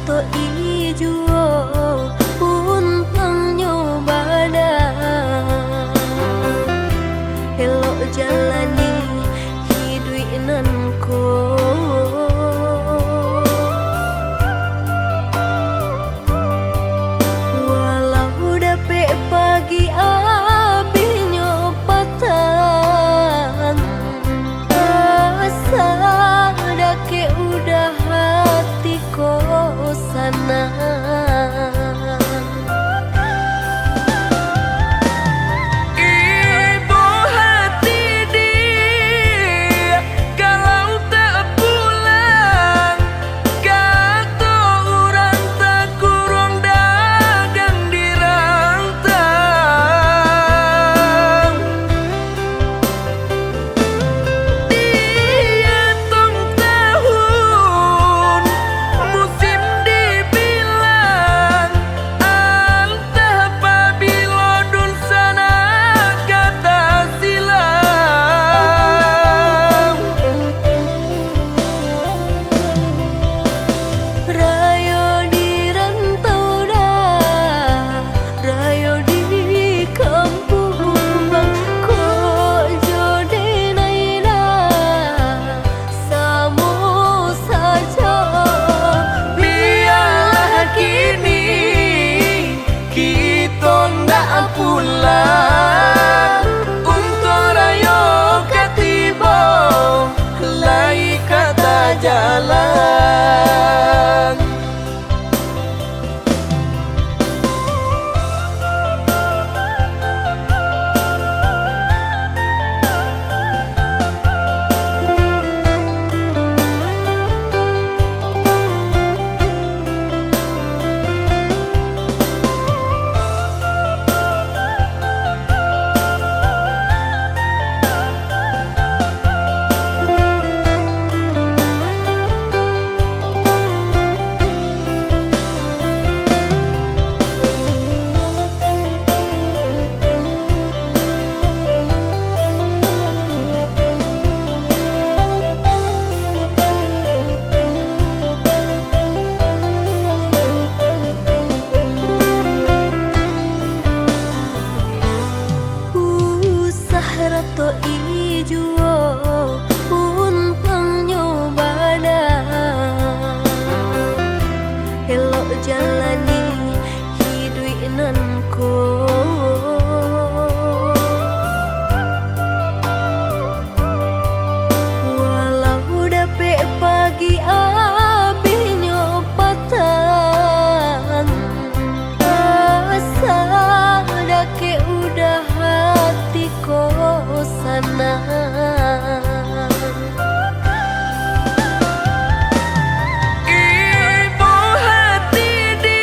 to ijo pun pengyobana elok jalani hidup nanko walau dapet pagi api nyopatan asa dake udah hati sana. Pulang untuk rayo ketibo lai kata jalan. To ijo pun pengyobana elok jalani hidup nanko walau dapet pagi api nyopatan asa dake udah hati sana. Ibu hati di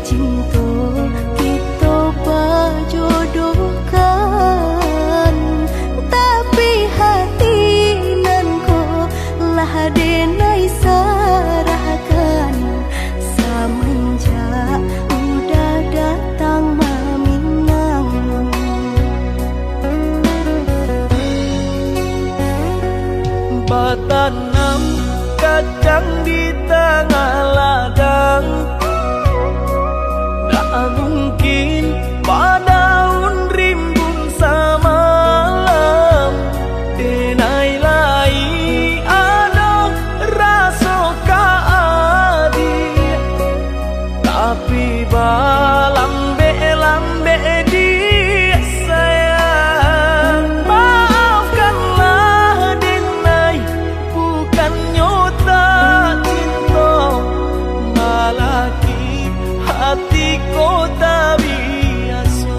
cinta kita berjodohkan, tapi hati nan ko lah denai sarahkan. Semenjak udah datang Maminang, batanam kacang di tengah ladang, tak mungkin padaun rimbun samalam. Denai lai ada rasa kaadi, tapi balambe-lambe di sayang. Maafkanlah denai, bukan nyota cinta, malaki hati kota biasa.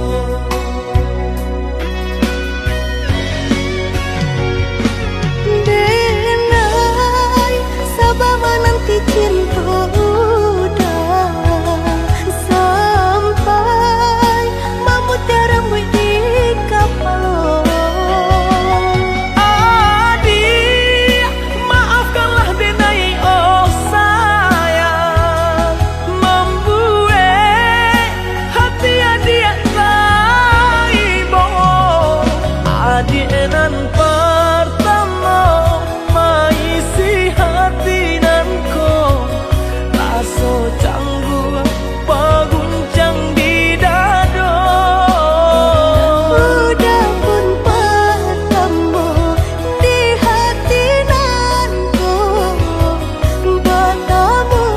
denai sabar menanti cinta udah sampai memutih rambut di kapal. Adik, maafkanlah denai oh sayang, membuat hati adik taibo. Adik nan pertama maisi hati nan ko, rasa canggung paguncang di dado. Udah pun pertama di hati nanku, bertemu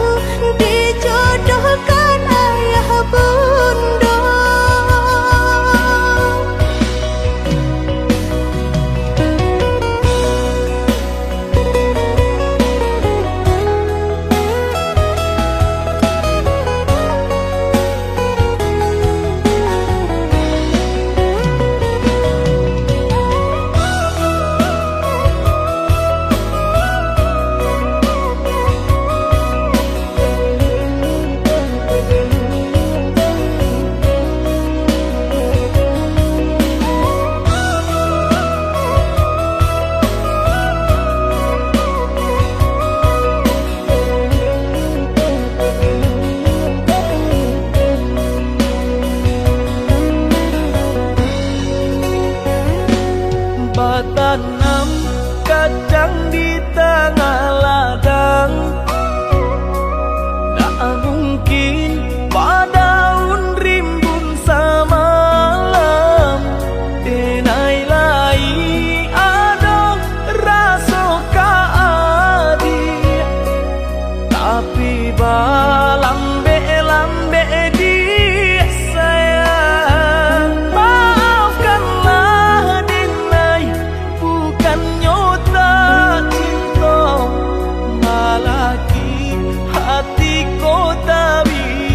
dijodohkan ayah bunda. Batanam kacang di tengah ladang, tak mungkin padaun rimbun samalam. Denai lai ada rasa kaadi, tapi balambe-lambe di sayang. Maafkanlah denai, bukan nyota cinta, malaki hati kota biasa.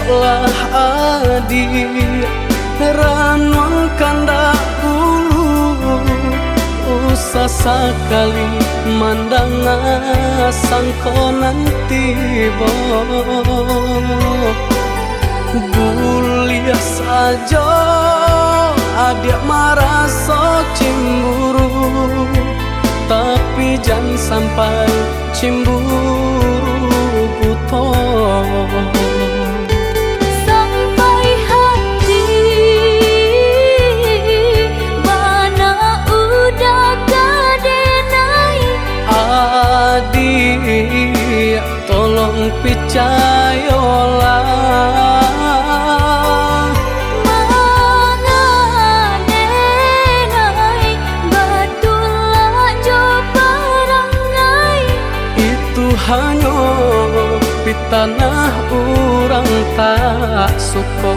eloklah adik ranong kanda ulu usah sekali mandang sangko nanti gulia saja adik merasa cemburu tapi jangan sampai cemburu buto sampai hati mana udah kadenai adik tolong percayalah hanya di tanah orang tak suka.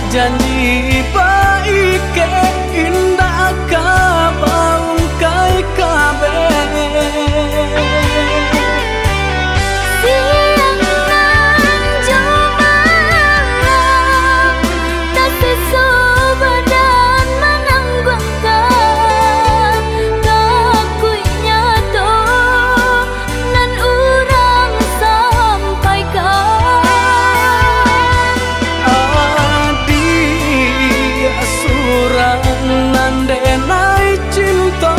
Janji baik ke indah kabaung kai kabe siang nan jemaah tak sesobadan menanggungkan kakunya to nan urang sampaikan nandenai cinta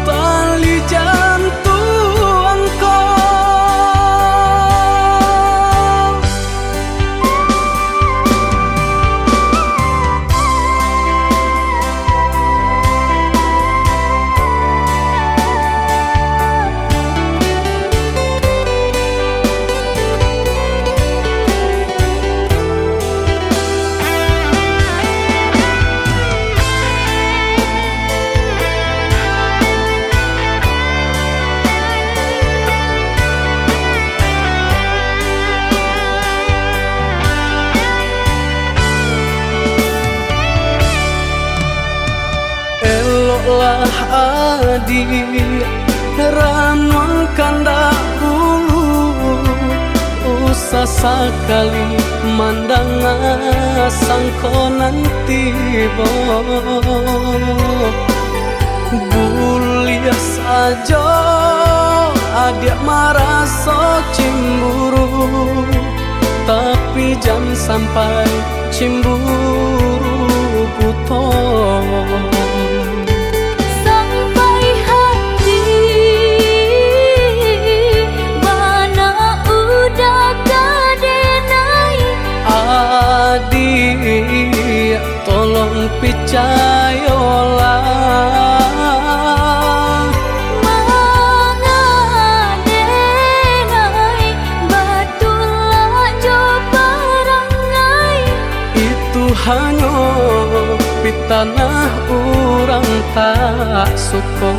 tali jantungku eloklah adik ranong kanda ulu usah sekali mandang sangko nanti gulia saja adik merasa cemburu tapi jangan sampai cemburu buto sampai hati mana udah kadenai adik tolong percayalah mangadenai batulah jo parangai itu hanya di tanah orang tak suka.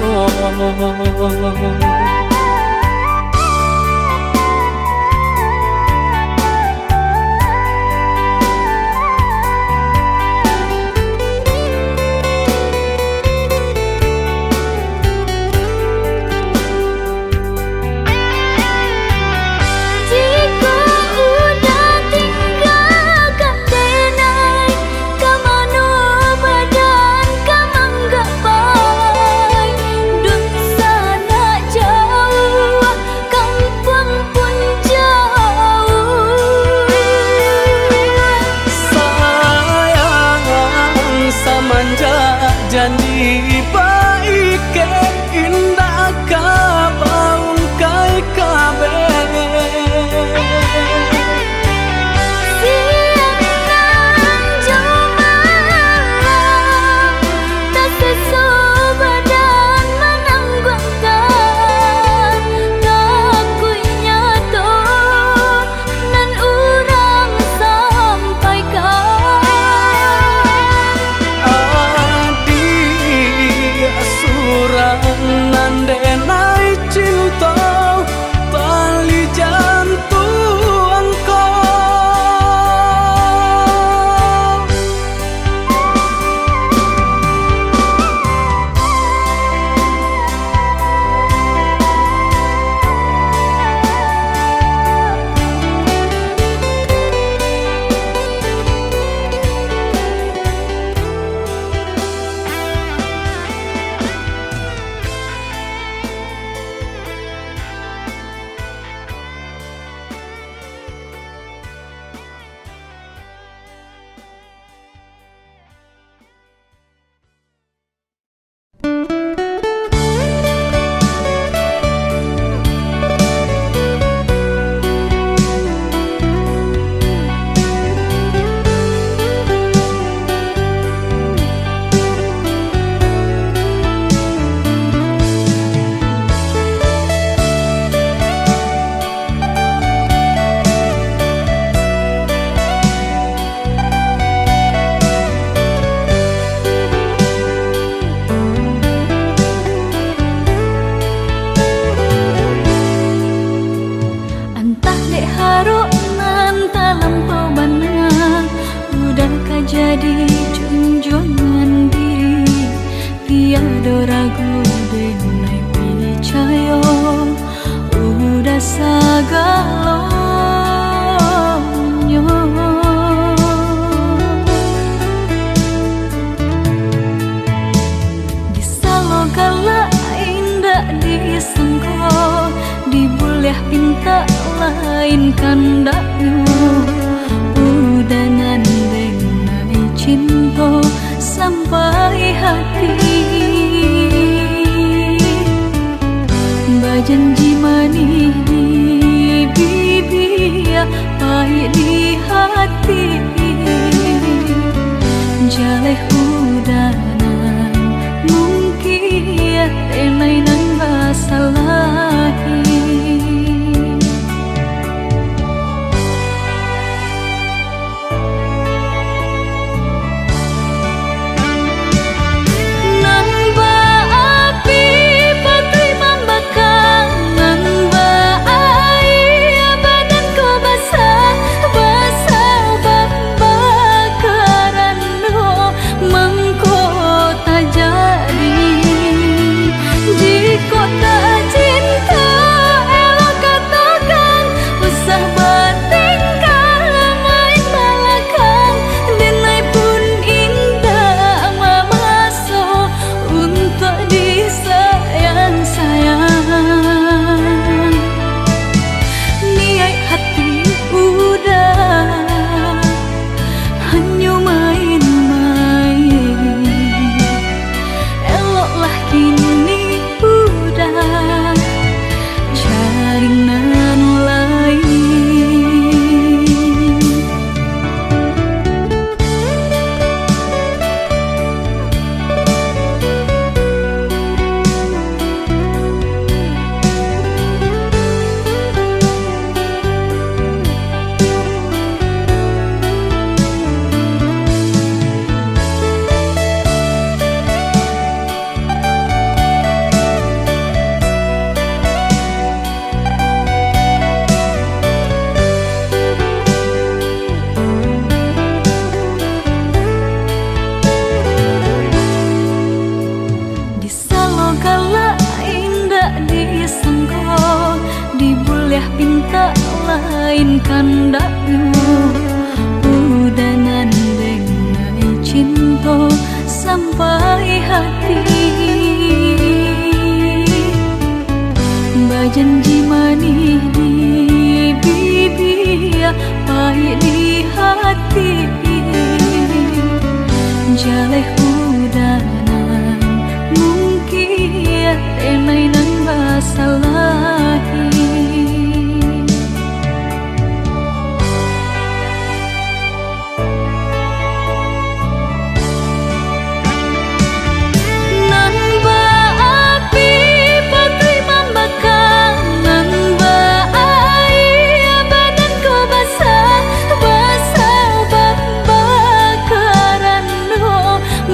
Janji baik ke indah kabaung kai kabe siang nan jemaah junjungan diri, tiada ragu denai percaya, udah sagalonyo. Disalogala indah disangka, dibuleh pinta lain kandaknya, udangan denai cinta sampai hati. Bajanji manih di bibir, pahit di hati, jaleh udanan mungkin tenai nan basalahi. Pinta lain kandaknya, udangan denai cinta sampai hati. Bajanji manih di bibir, pahit di hati, jaleh udanan mungkin tenai nan basalahi.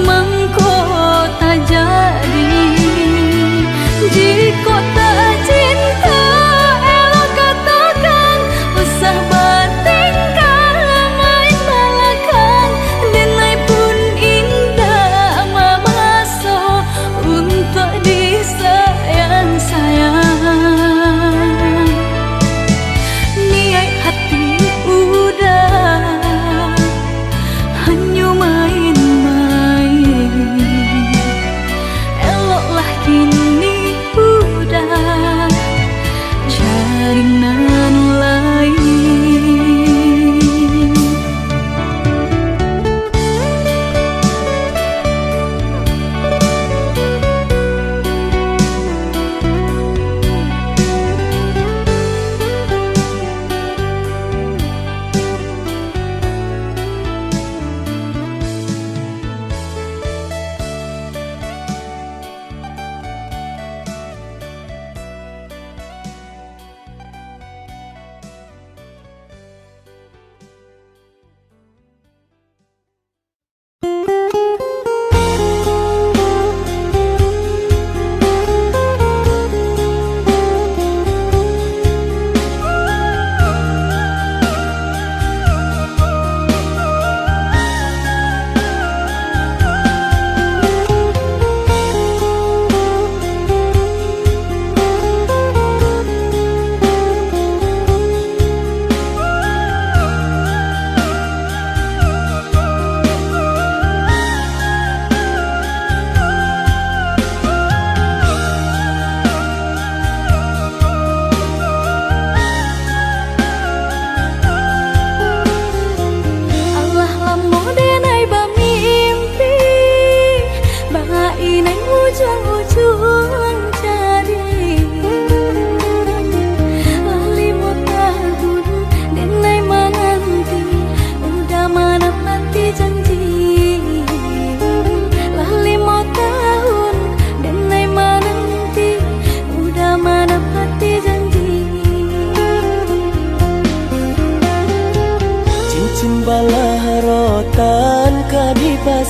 Ma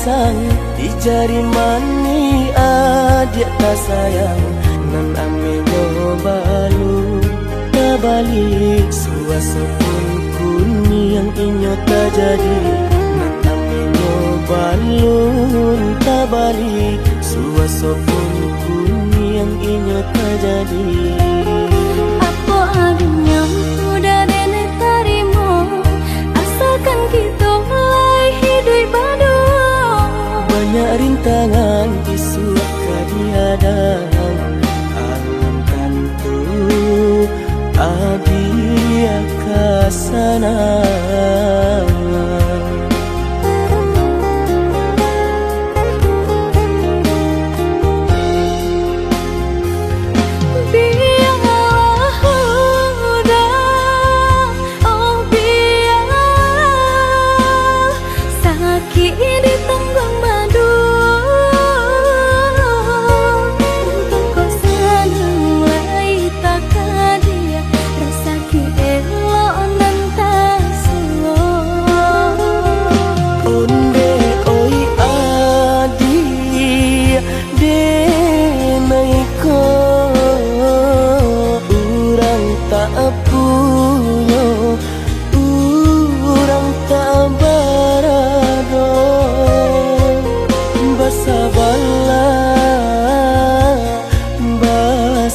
sang di jari mani adik tak sayang nan ame balu tabalik suasa pun kuni yang inyo tak jadi nan ame balun tabalik suasa pun kuni yang inyo tak jadi. Apa adanya udah nenek tarimo asalkan kita mulai hidup baru. Banyak rintangan isu kadiadang alam tentu adia kasana.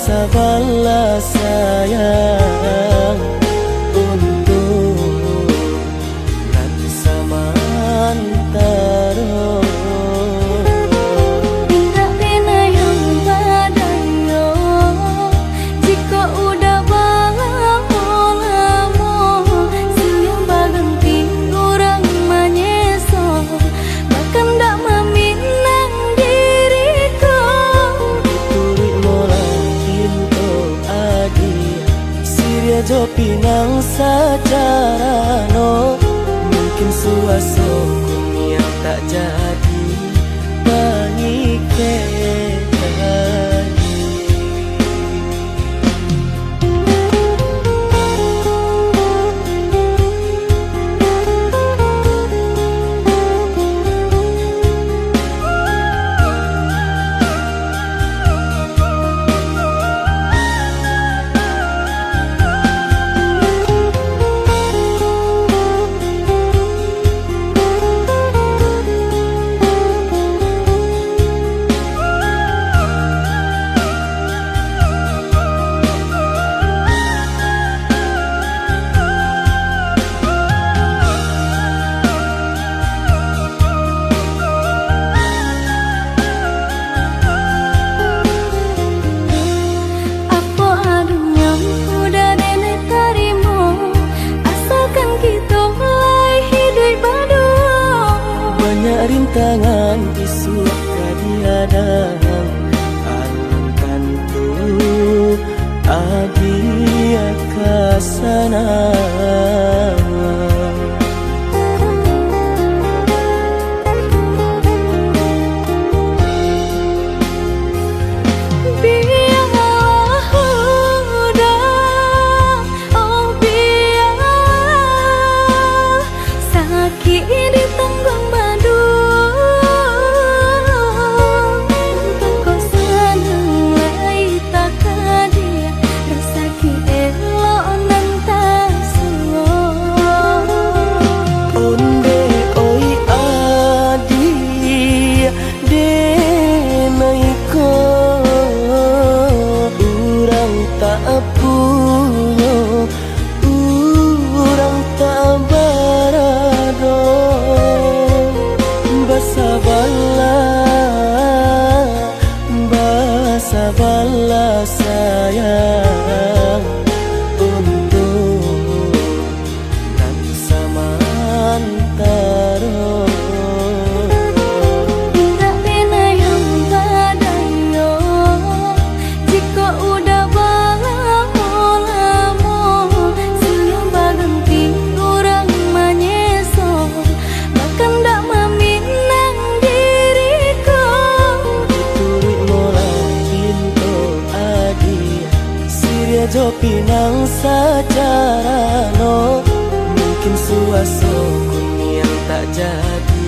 Sabarlah sayang untuk nanti samantara. Tidak pernah yang badayo jika udah lamo siang baganti orang menyeso bahkan tak meminang diriku. Turi mola Siria jo pinang secara no mungkin suaso kuni yang tak jadi mengikat. Rintangan isu kadiadang alam tentu adia kasana. Sabarlah sayang untuk nanti samantara. Tidak pernah yang badayo jika udah lamo siang baganti orang menyeso bahkan tak meminang diriku. Turi mola Siria jo pinang secara no mungkin suaso kuni yang tak jadi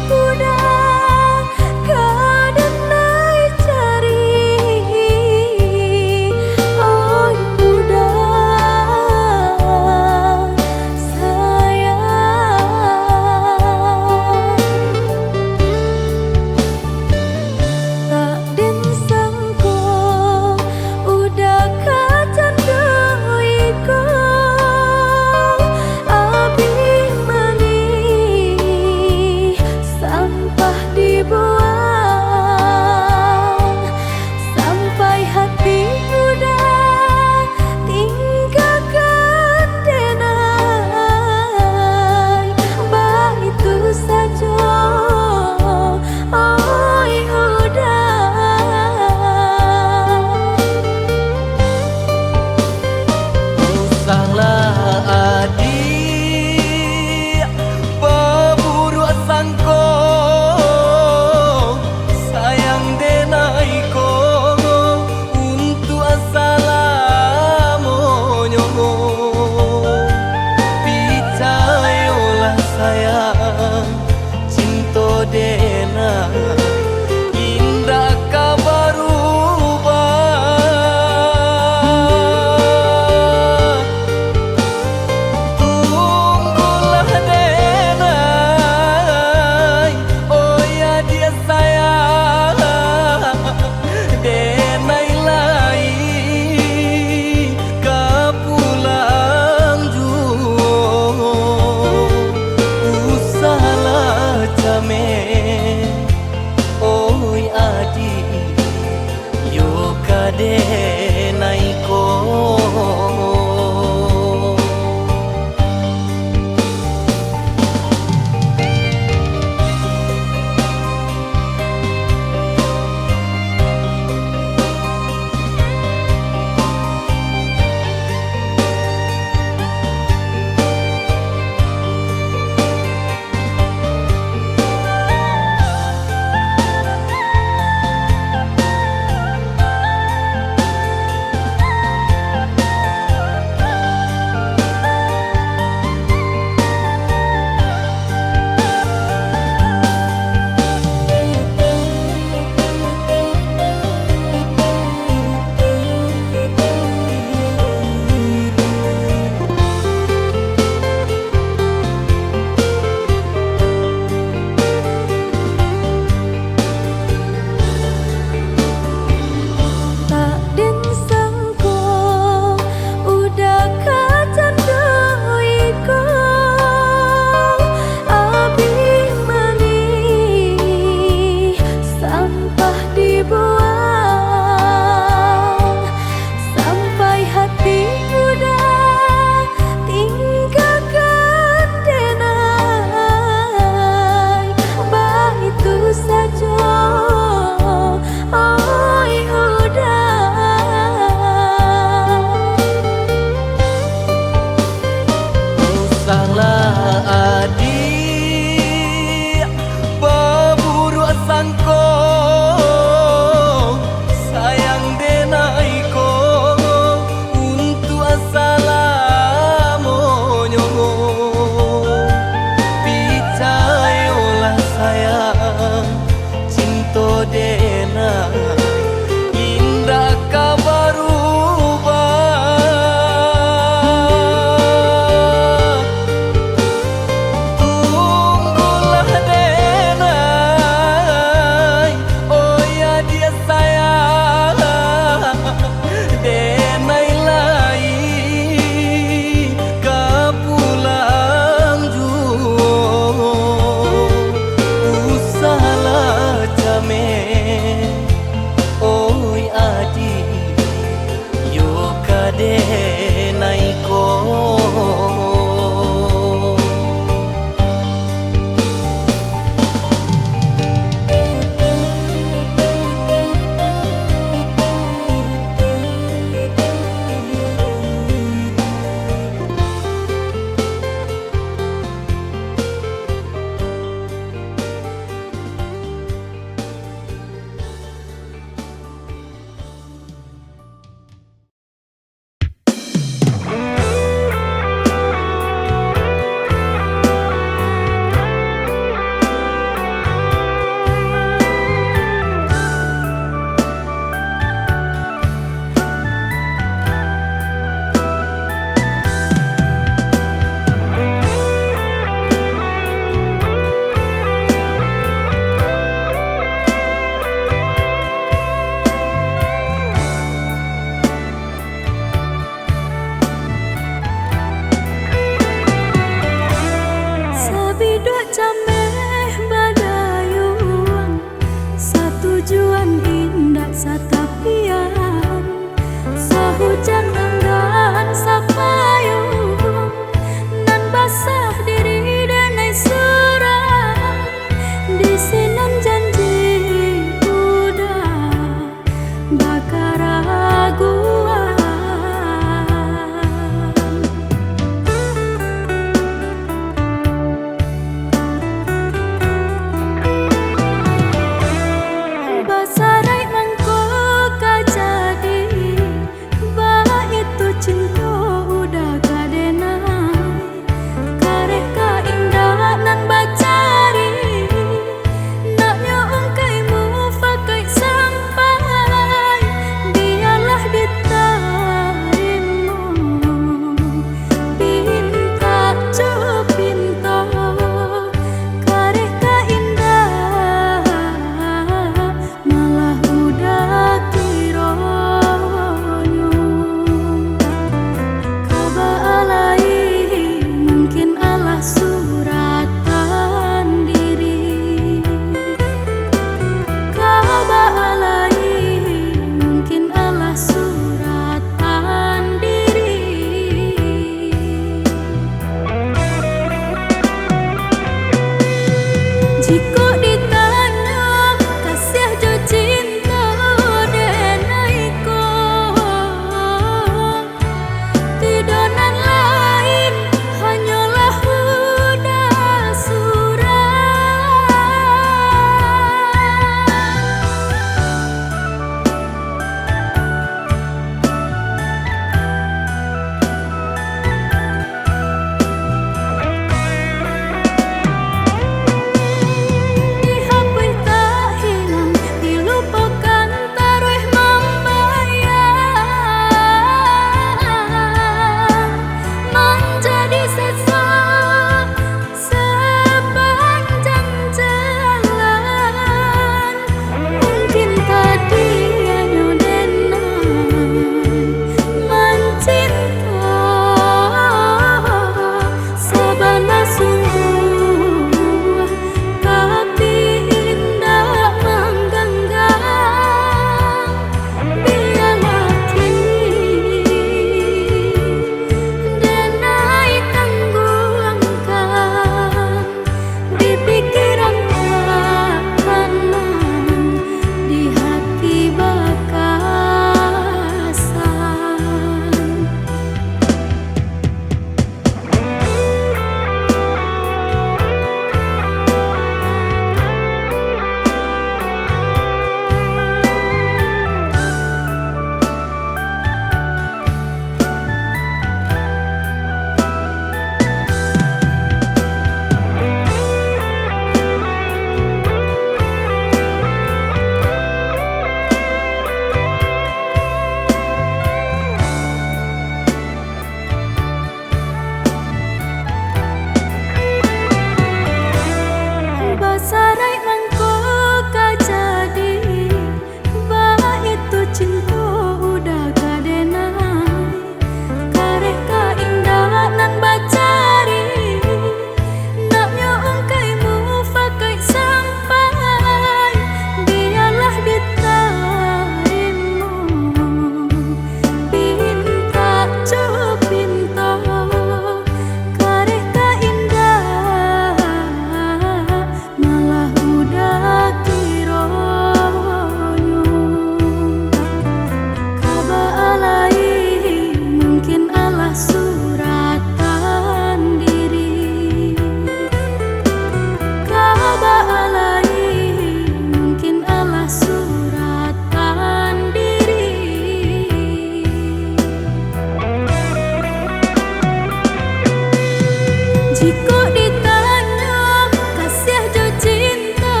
Jika ditanya kasih jo cinta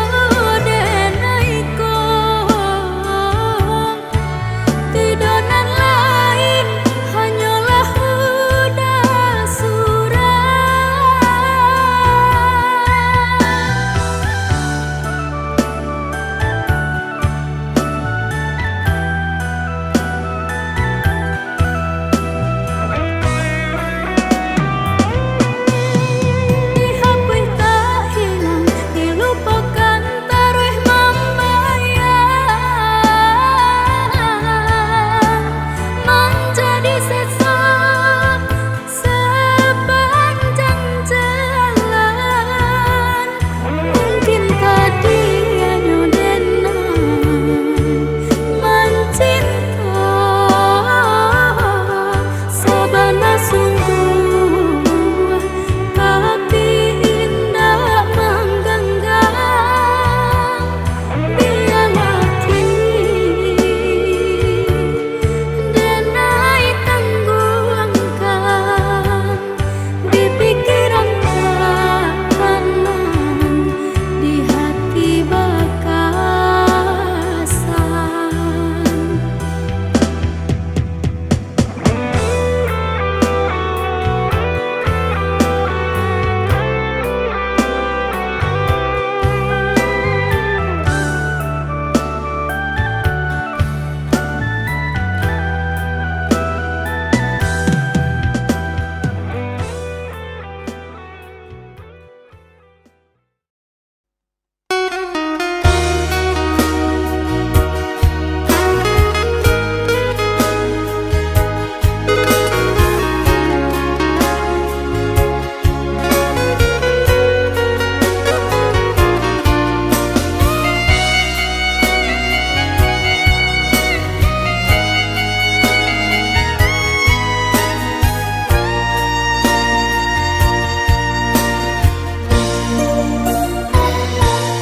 denaiko, tidak nan lain hanyalah udah surat. Dihapus tak hilang, dilupakan taruh membayang, menjadi sisa sepanjang jalan. Mungkin tadi hanya denang mencinta, sabana sungguh tapi indah menggenggam. Biarlah kini denai tangguhkan di pikiran kanan, di hati bakasan.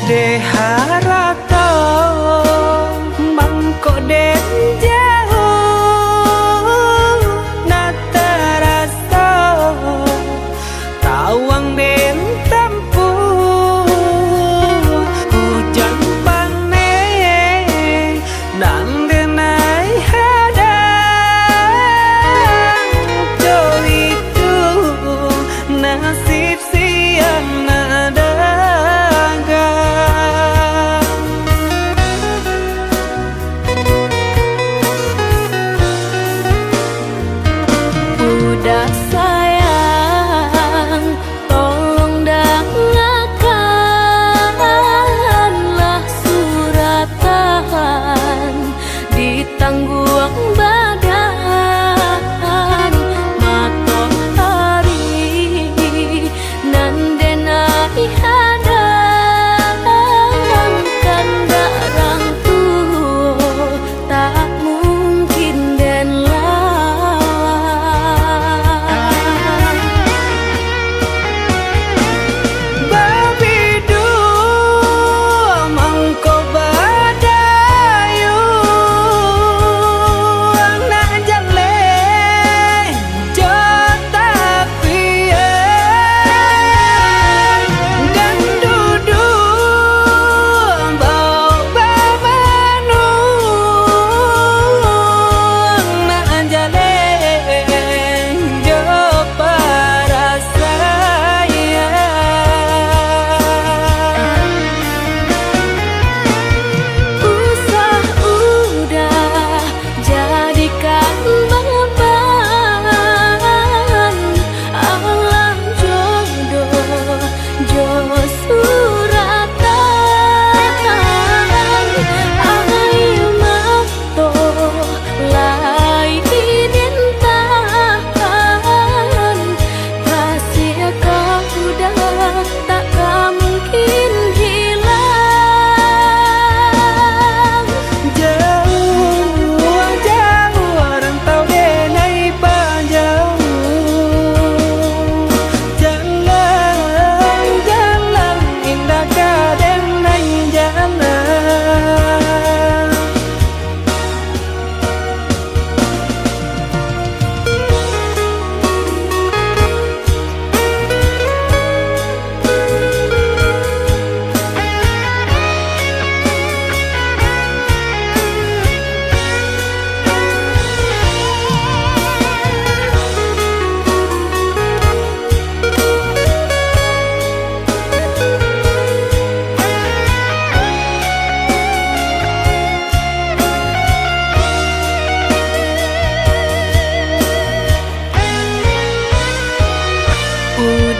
De harata mangko den jauh na terasa tawang den tempuh hujan pane nan denai hadang jo itu nasib siang nadaga.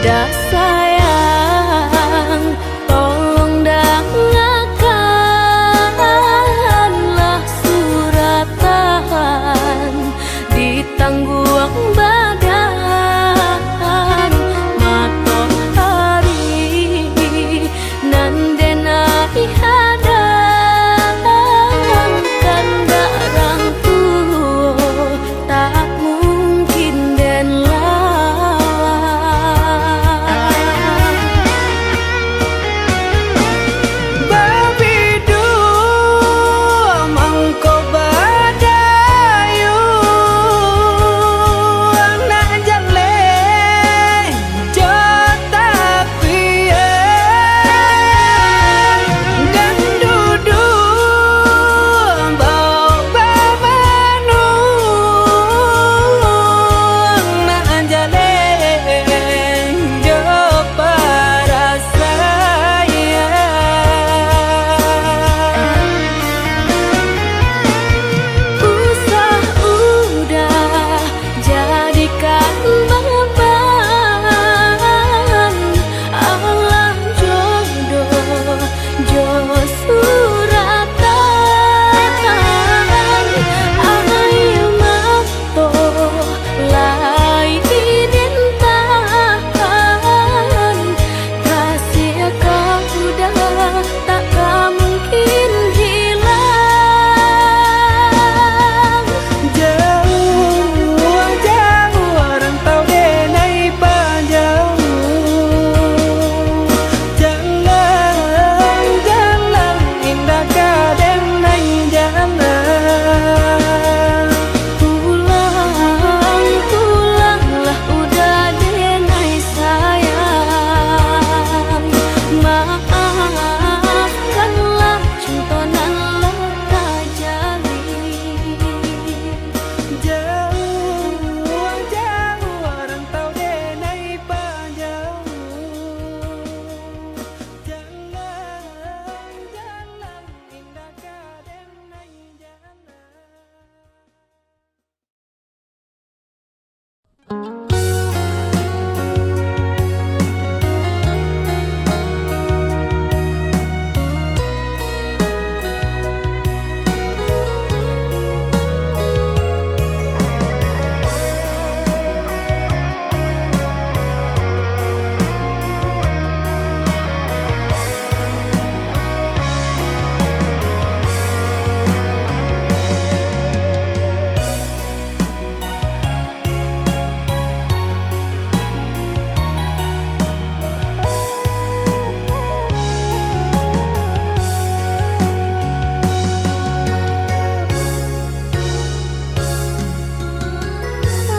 dah sayang, tolong dengarkanlah suratan di tangguang badan matahari nan denai hadang kandarang tuh tak mungkin den Babidu mangko badayu anak jale jota piye dan dudu bau babanu anak jale jo para saya usah udah jadikan beban alam jodoh jo suratan ayo mato lai dintahan kasih kau udah tak mungkin hilang. jauh jauh rantau denai panjang jalan jalan indah kadenai jalan Pulang, pulanglah udah denai sayang. Maafkanlah cintonan leka jalin. jauh jauh rantau denai panjang jalan jalan indah kadenai jalan.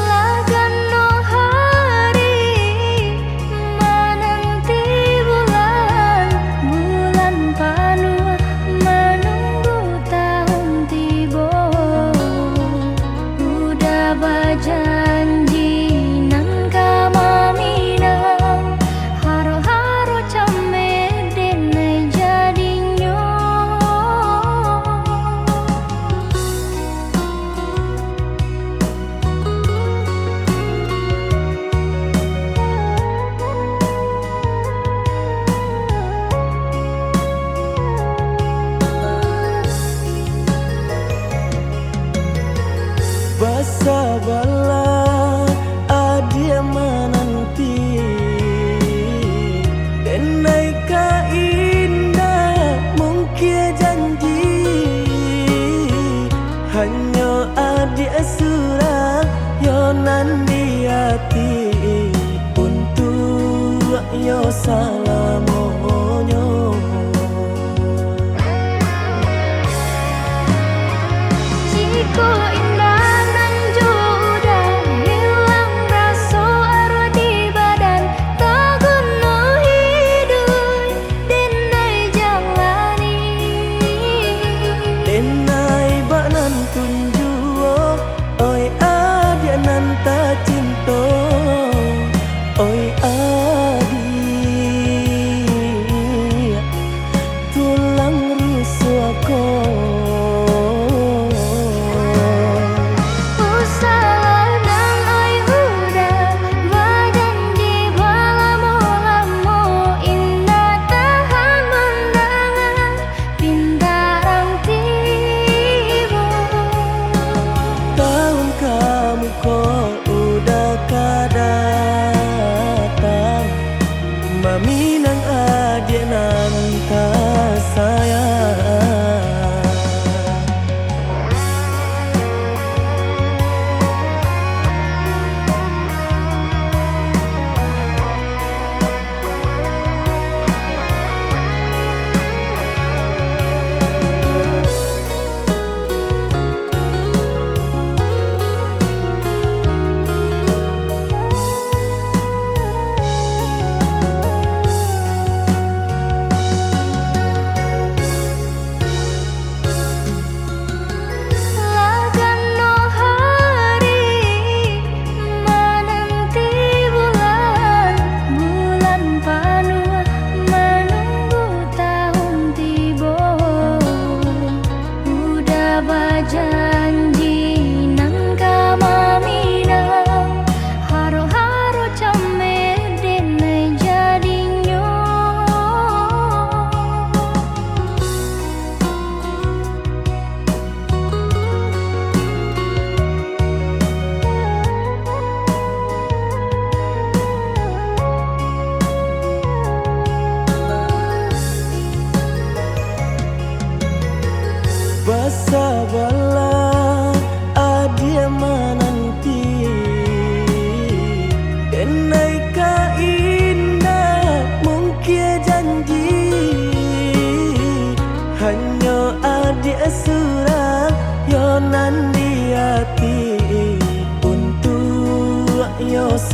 Lagano hari menanti bulan, bulan panuh menunggu tahun tiba. Udah berjanji nan kamaminang haro-haro came denai jadinyo. Bersabarlah adia menanti denai ka indah mungkin janji hanya adia surah yo nan di hati untuk yo salamonyo. Jiko indah nan udah hilang rasa aro di badan tagunno hidup denai jalani. Denai banan tunjuo oi adia nan ta cinta oi adi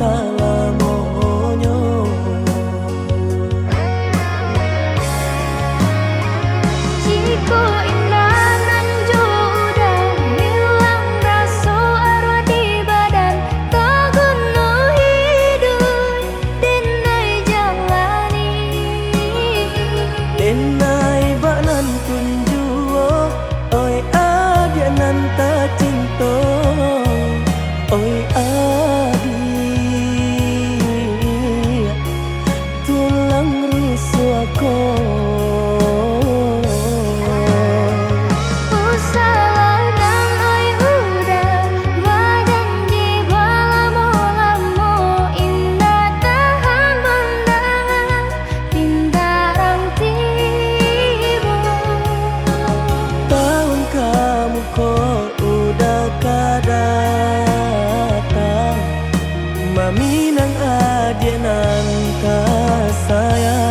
salamonyo. Jika indah nan udah hilang rasa arwah di badan, tak guna hidup denai jalani. Denai banan tunjuo, oi adia nan ta cinta, oi adia tulang rusakku. Usalah dan oi udah badan di balamu-lamu, indah tahan mendangan pintarang tiba. Tahun kamu kok udah kadatang, mami nang adia nan sayang.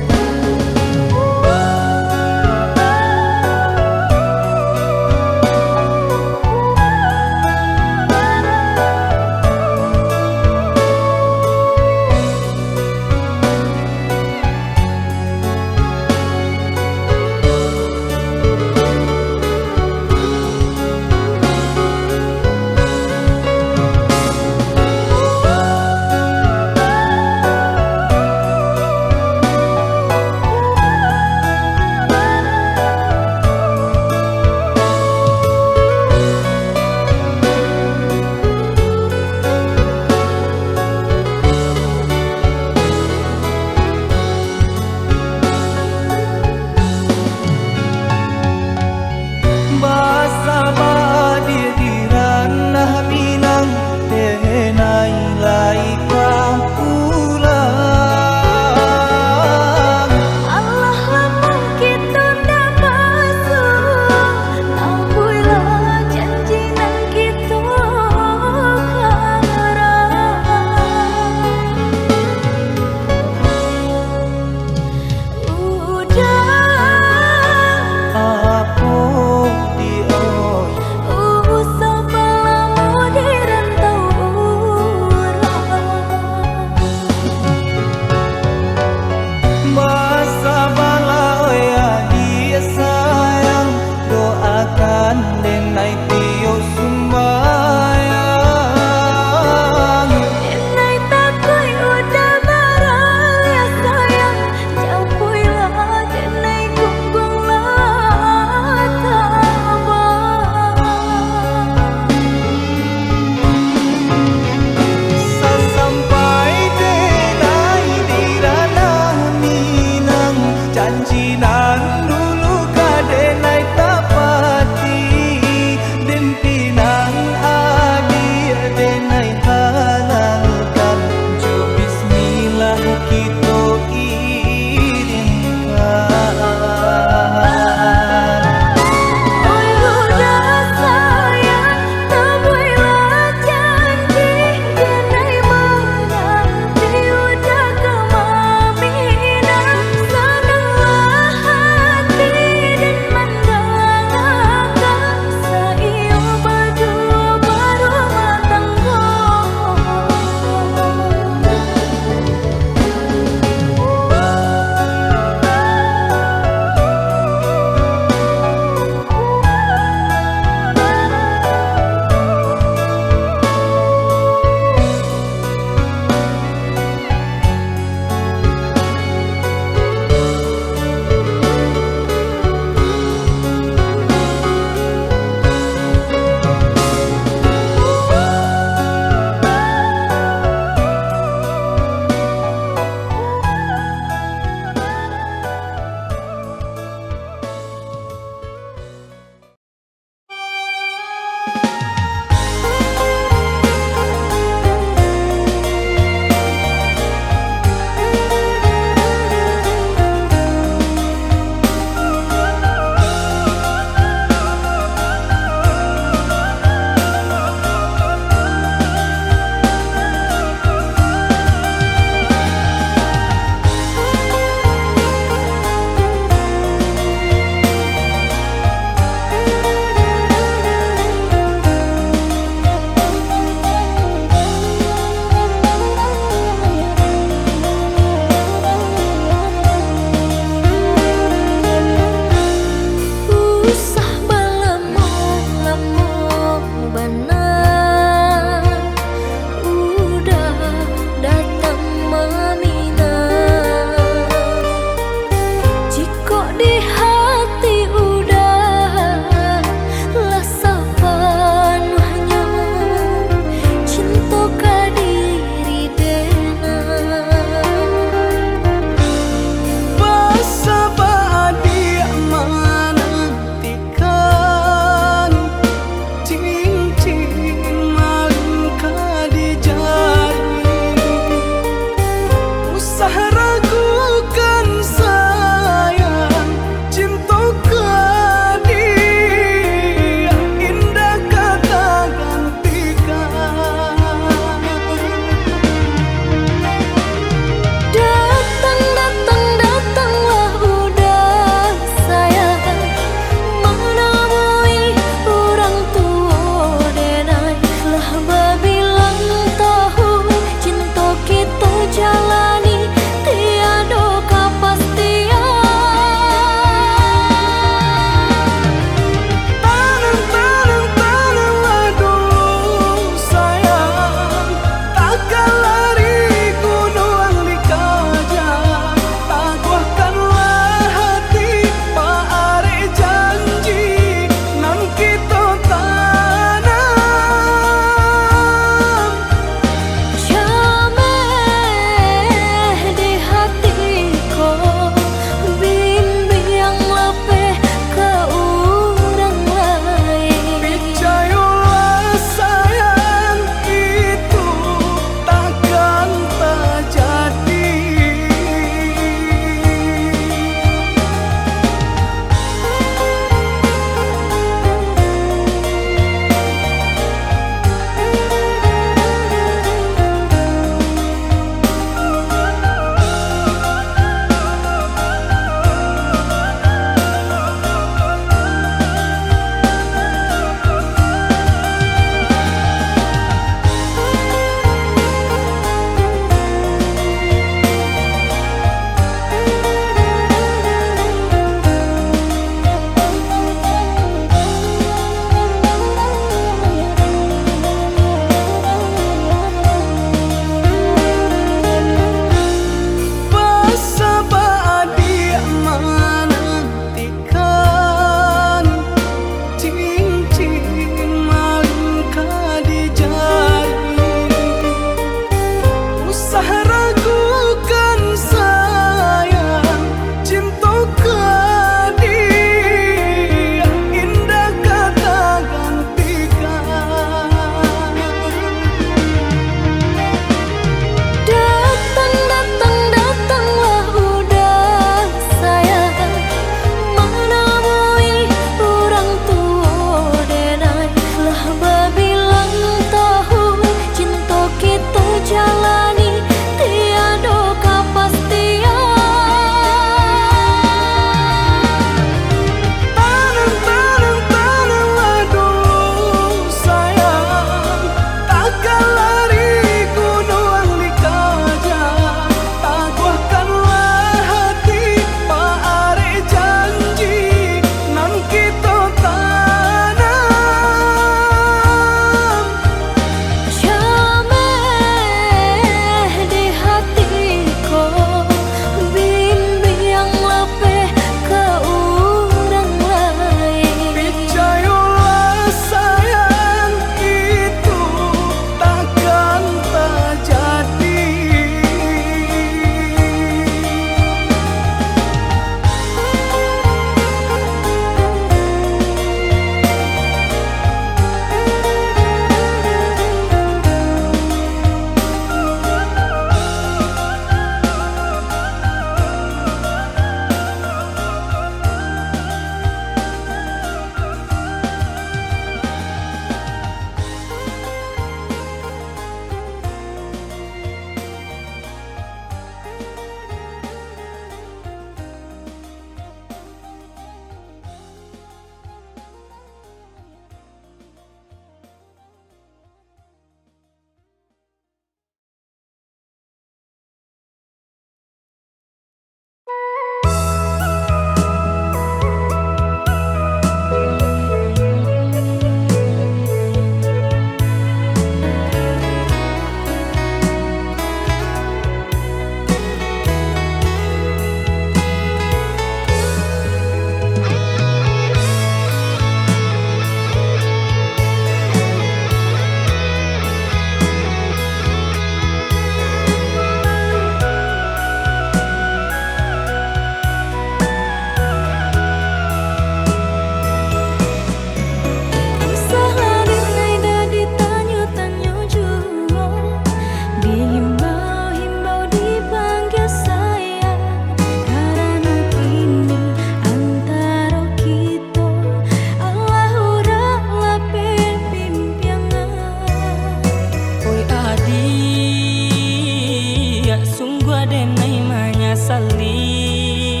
sesali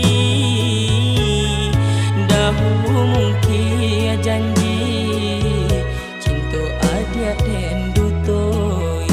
dahulu mungkin janji cinta adia den dutoi.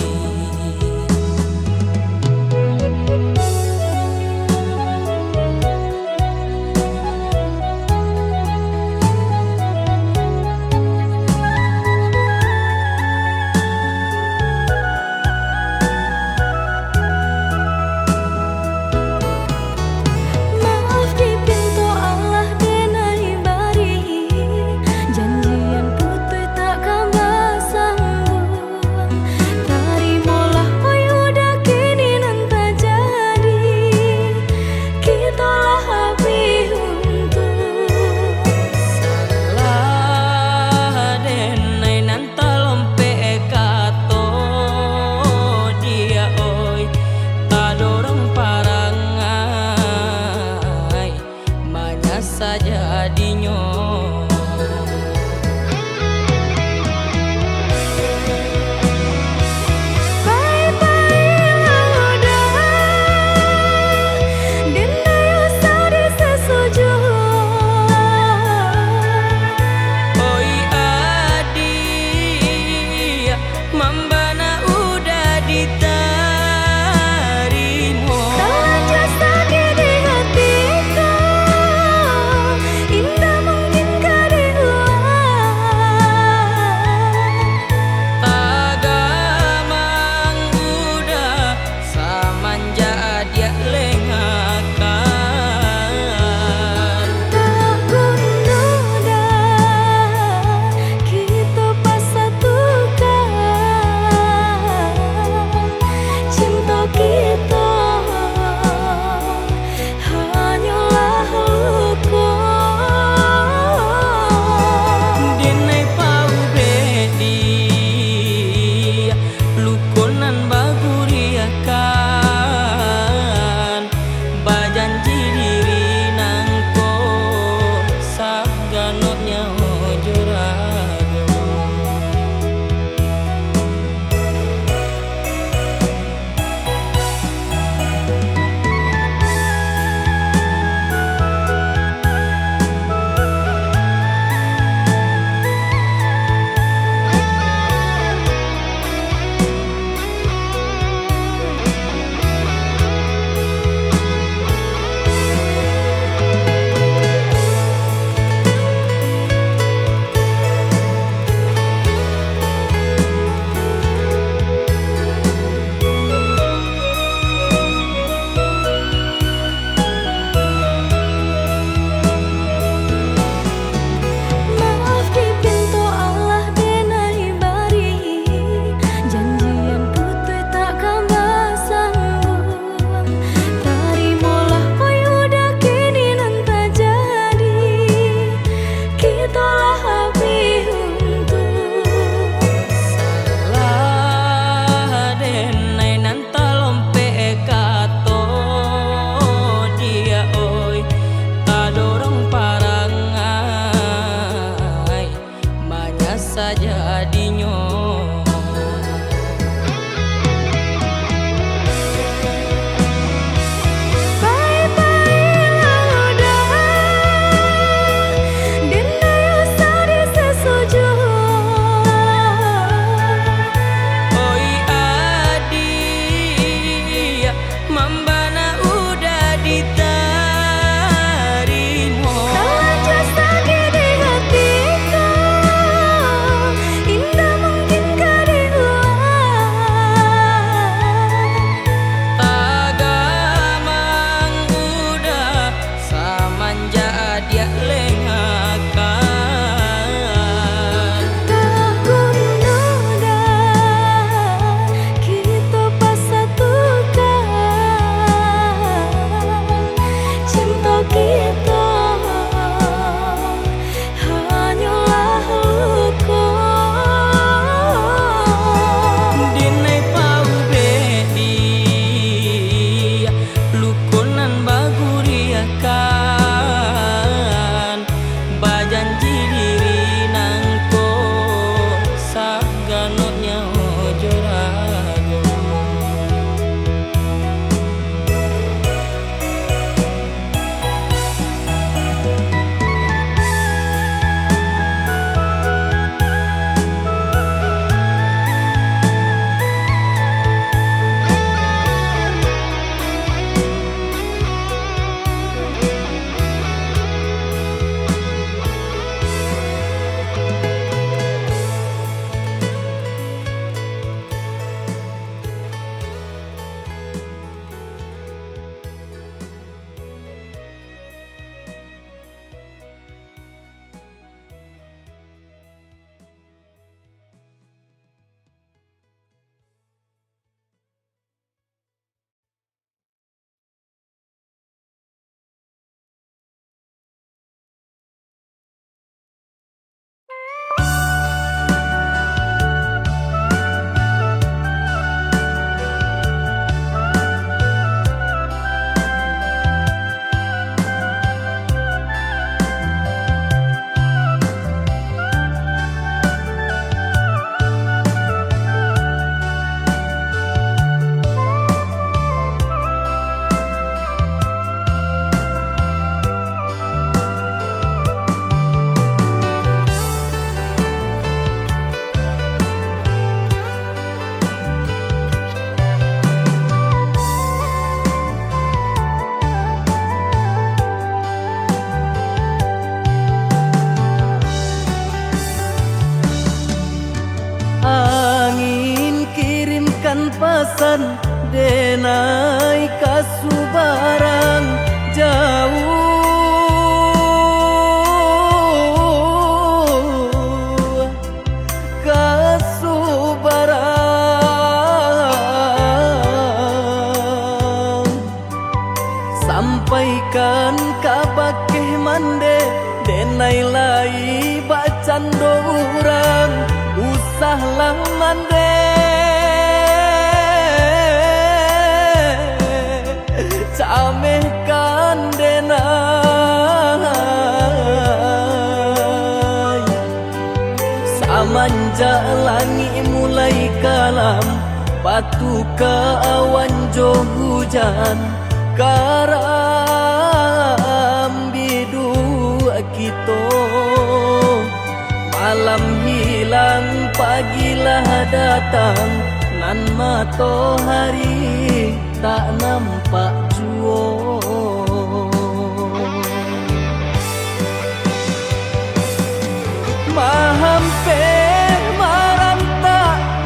pesan denai kasubarang jauh kasubarang sampaikan kabakeh mande denai lai bacan dorang usahlah mande camehkan denai samanja langit mulai kalam patu ke awan jo hujan karam bidu kita malam hilang pagilah datang nan matahari tak nampak jua mahampe maranta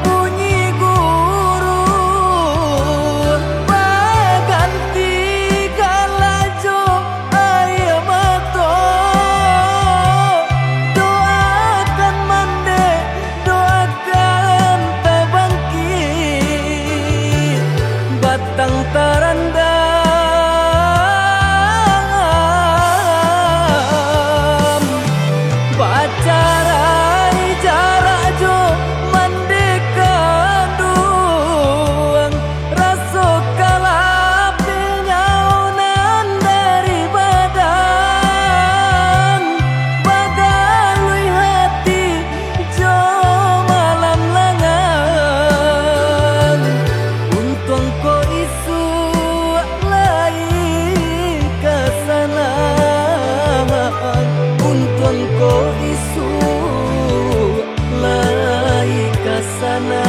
bunyi guru baganti galajo air mata doakan mande doakan tabangkit batang terendam bacarai jarak jo mandekan duang rasa kalapil nyaunan dari badan bagalui hati jo malam langan untung ko isu lai kesana untung ko isu lai kesana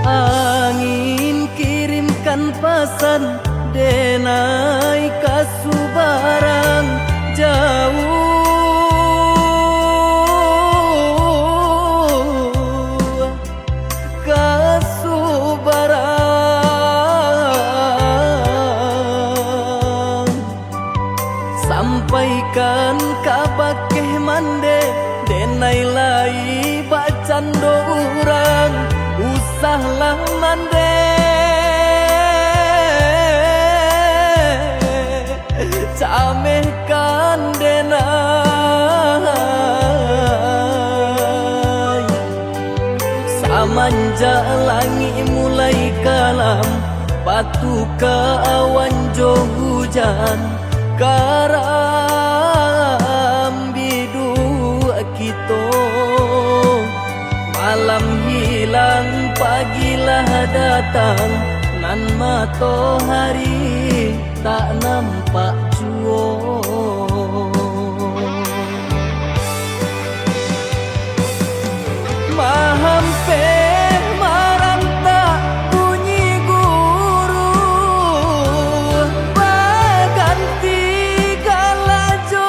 angin kirimkan pesan denai kasubarang jauh kasubarang sampaikan kabakeh mande denai lai bacan dorang usahlah mande camehkan denai samanja langit mulai kalam patu ke awan jo hujan karam bidu kita malam hilang pagilah datang nan matahari tak nampak jua mahampe maranta bunyi guru baganti galajo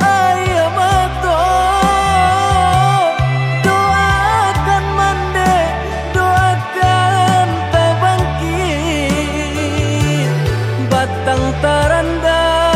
air mata doakan mande doakan tabangkit batang terendam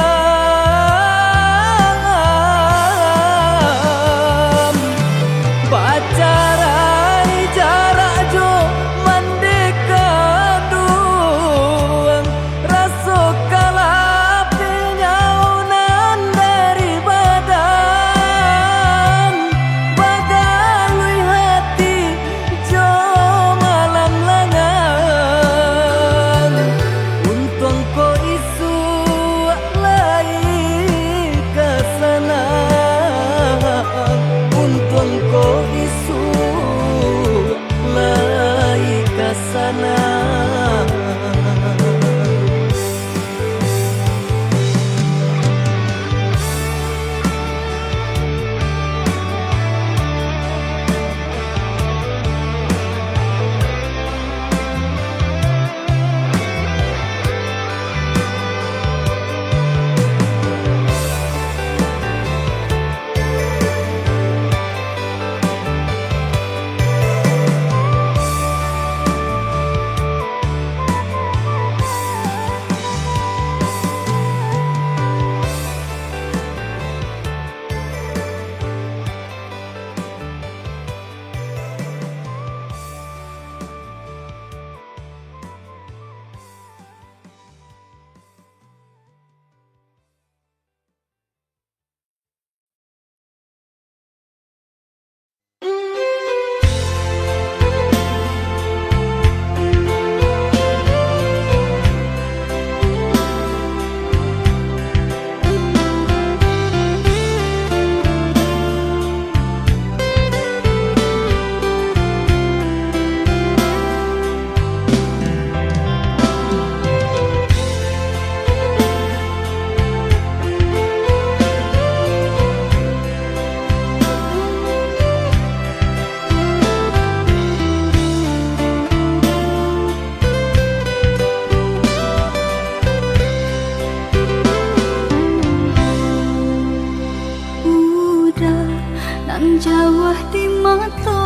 nan jauh di mata,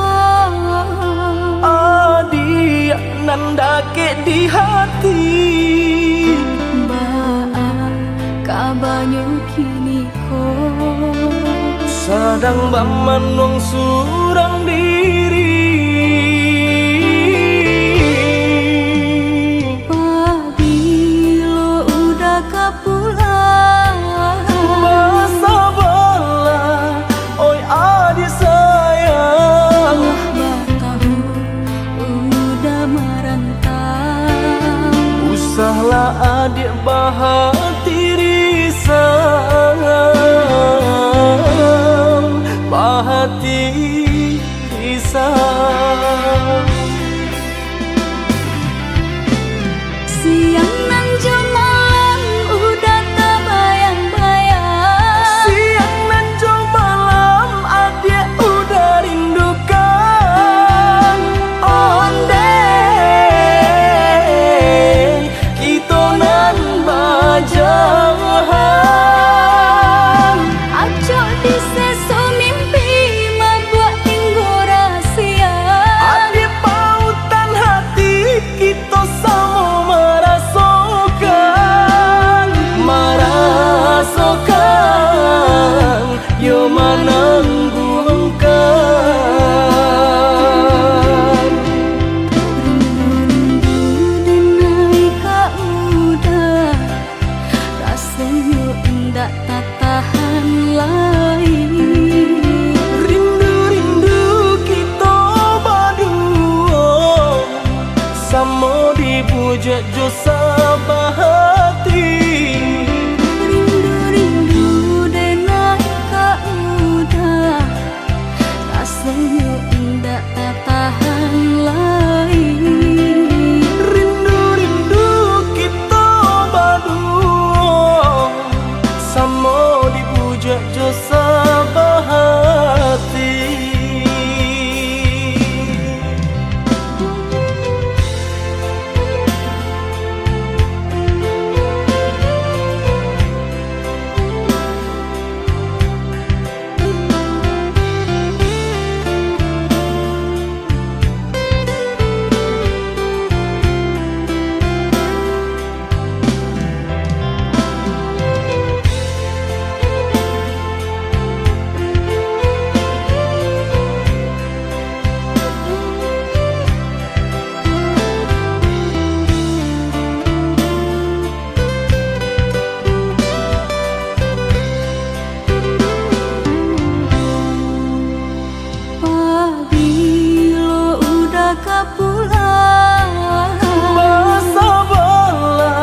adik nan dake di hati. Kabanyu kini ko Sadang baman wong surang diri. Pabilo udah kapulang Masa bala oi adik sayang. Batahu udah merantau. Usahlah adik bahati risau, bahati risau. Siang nan jemalam udah tak bayang-bayang. Siang nan jauh malam adik udah rindukan. Onde kita nan bajauhan. Acok di seso mimpi membuat tinggal rahasia. Adik pautan hati kita sama merasakan, merasakan yo menangguhkan. Rindu denai ka udah, rasanya indah tak tahan lagi. Rindu-rindu kita berdua, sama dibujuk jo sabahati. Rindu denai ka udah, rasanya indah tak tahan lagi. Rindu-rindu kita berdua, sama dibujuk jo sabahati. Pabilo udah kapulang Masa bala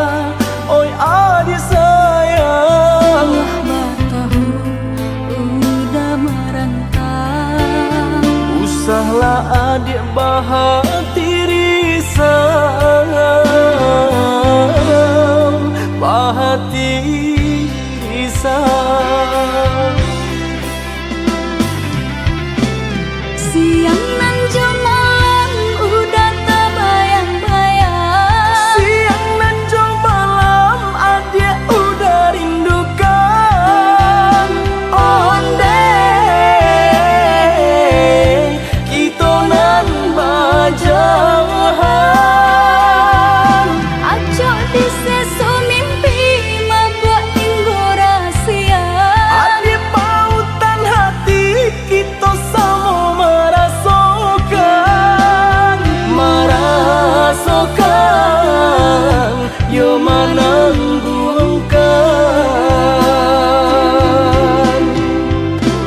oi adik sayang. Batahu udah merantau. Usahlah adik bahati risau, bahati risau. Siang nan jemalam udah tak bayang-bayang. Siang nan jauh malam adik udah rindukan. Onde kita nan bajauhan. Acok di seso mimpi membuat tinggal rahasia. Adik pautan hati kita sama merasakan, merasakan yo menangguhkan.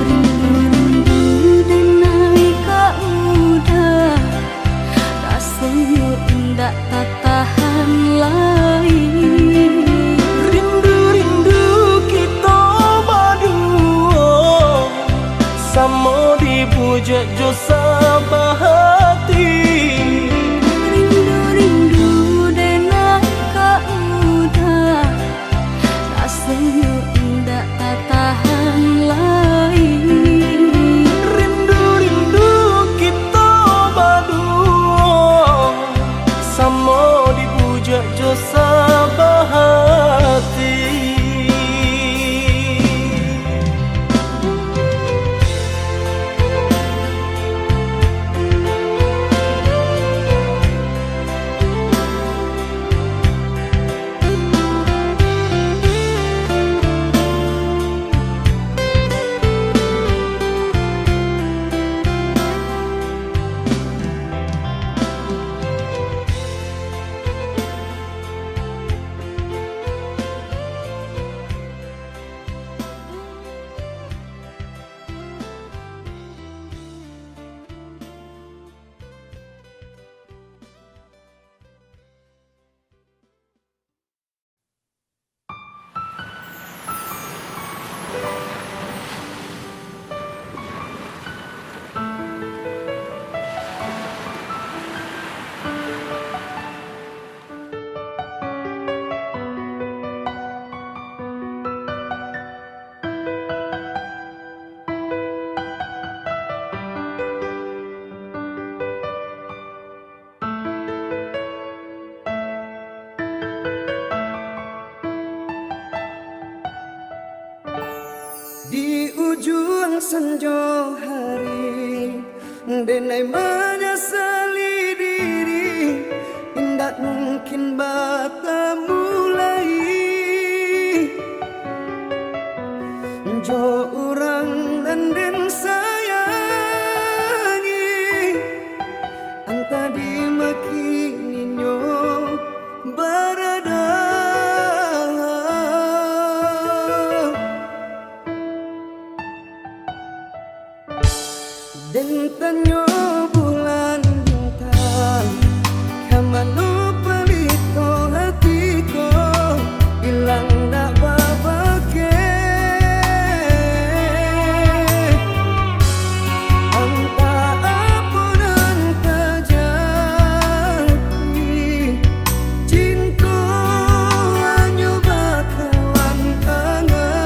Rindu denai ka udah, rasanya indah tak tahan lagi. Rindu-rindu kita berdua, sama dibujuk jo sabahati. Rindu denai ka udah, rasanya indah tak tahan lagi. Rindu-rindu kita berdua, sama dibujuk jo sabahati. ujung senja hari denai menyesali diri indak mungkin bata mulai jo orang dan sayangi anta dimakininyo barada dan tanyo bulan bintang kamano palito hatiko ilang na babake anta apunan kajati cinta anyo bakalan angan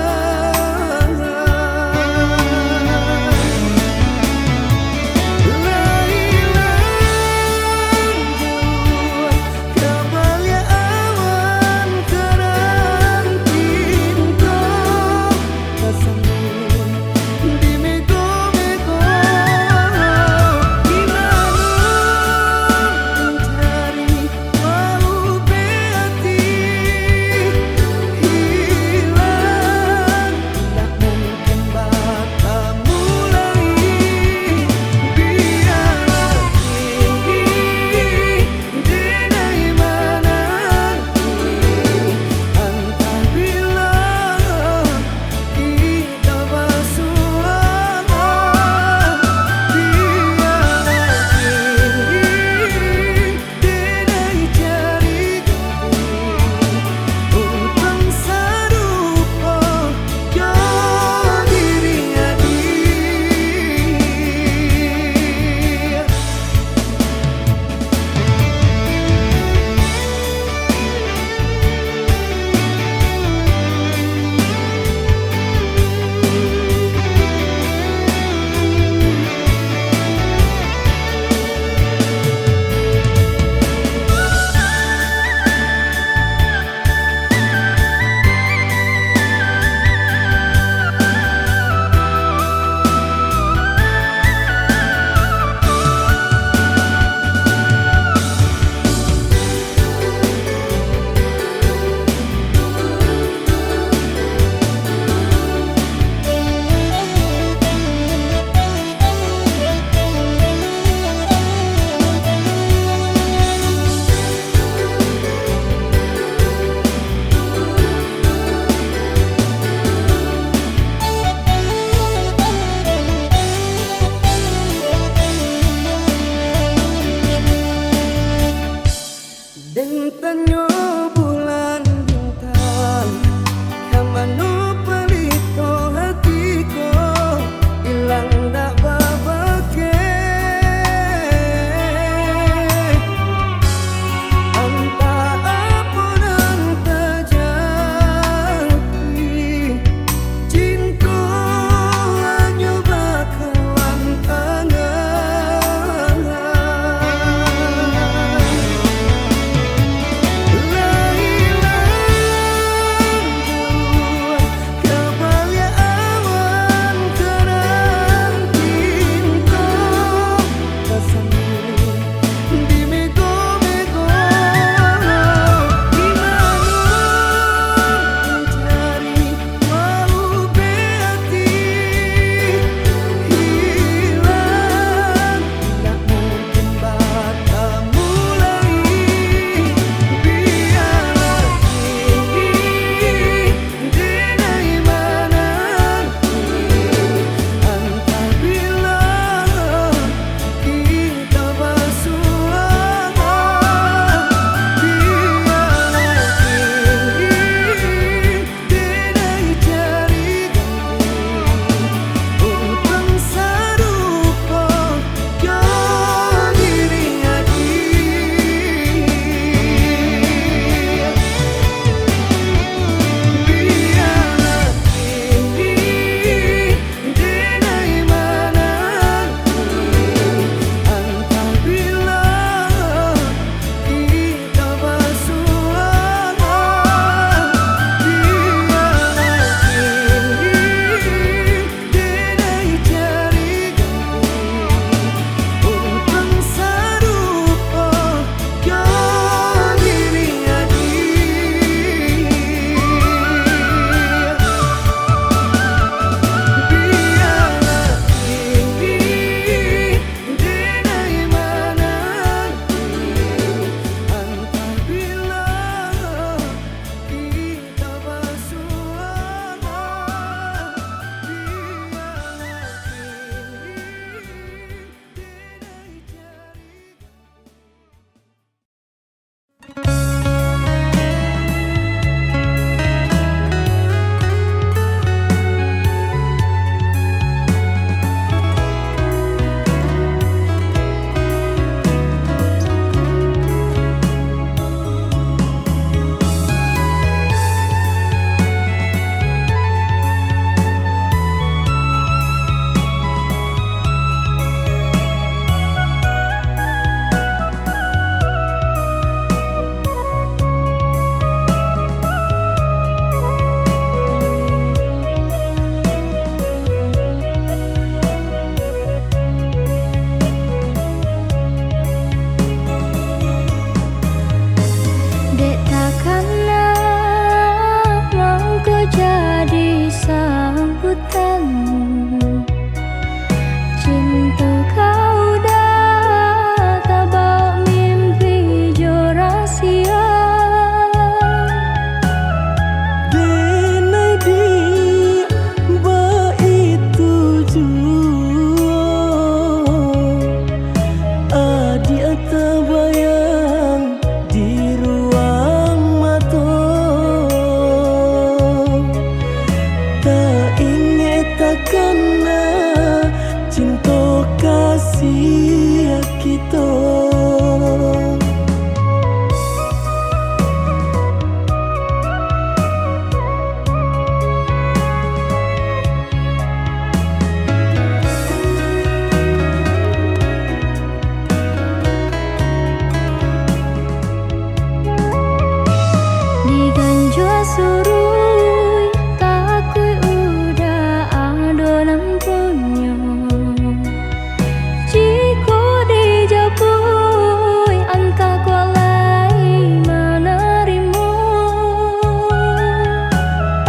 sia kita. Diganjua surui takui udah adonan punyo. Jika dijapui anta kualai menerima.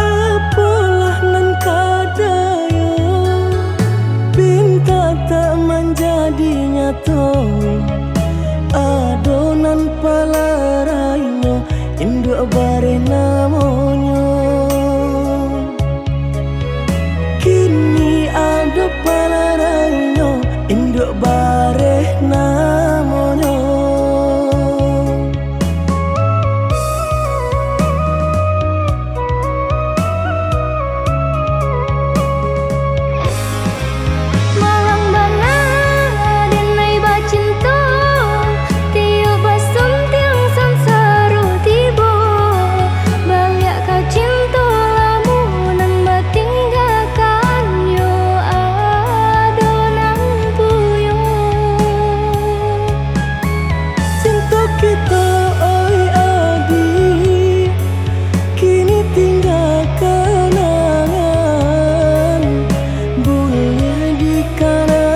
Apalah nan kadaya pinta tak menjadi nyata. Adonan palarainya induk bare namanya. Kini ada palarainya induk bare namanya. Malang bana denai bacinta tiup basum tiang sansaru tibo. Balik kau cinta lamunan batinggalkan yo adonan puyo. Cinta kita oi adi kini tinggal kenangan. Boleh dikana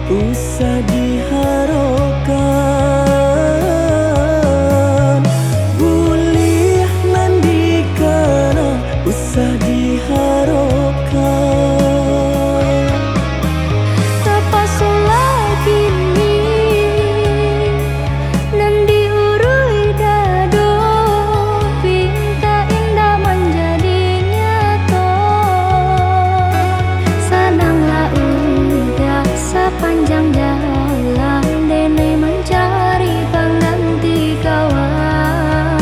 usah diharapkan. Boleh nan dikana usah diharapkan. Tapasulah kini nan diurui dado. Pinta indah menjadi nyata. Senanglah udah sepanjang jalan denai mencari pengganti kawan.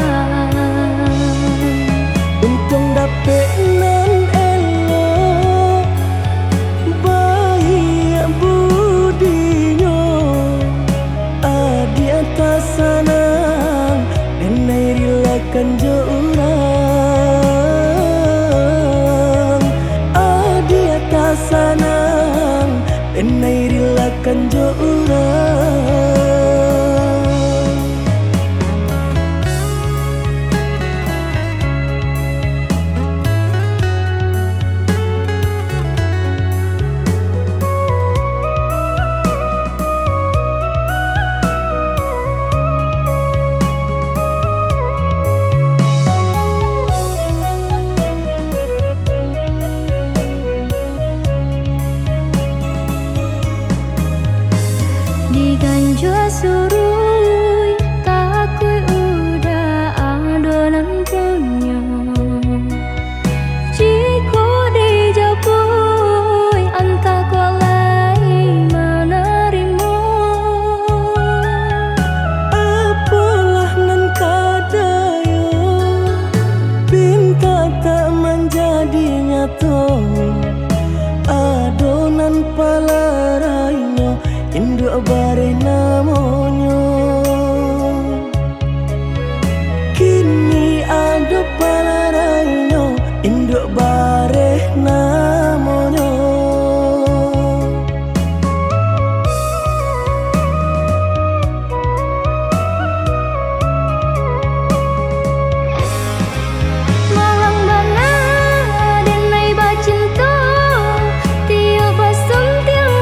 Untung dapet nan elok baik budinya. Adi atas sanang denai rilakan jo urang. Adi atas sanang denai rilakan jo urang. Diganjua surui takui udah adonan punyo. Jika dijapui anta kualai menerima. Apalah nan kadaya pinta tak menjadi nyata. Adonan palarainya induk bare namanya. Kini ada palarainya induk bare namanya. Malang bana denai bacinta tiup basum tiang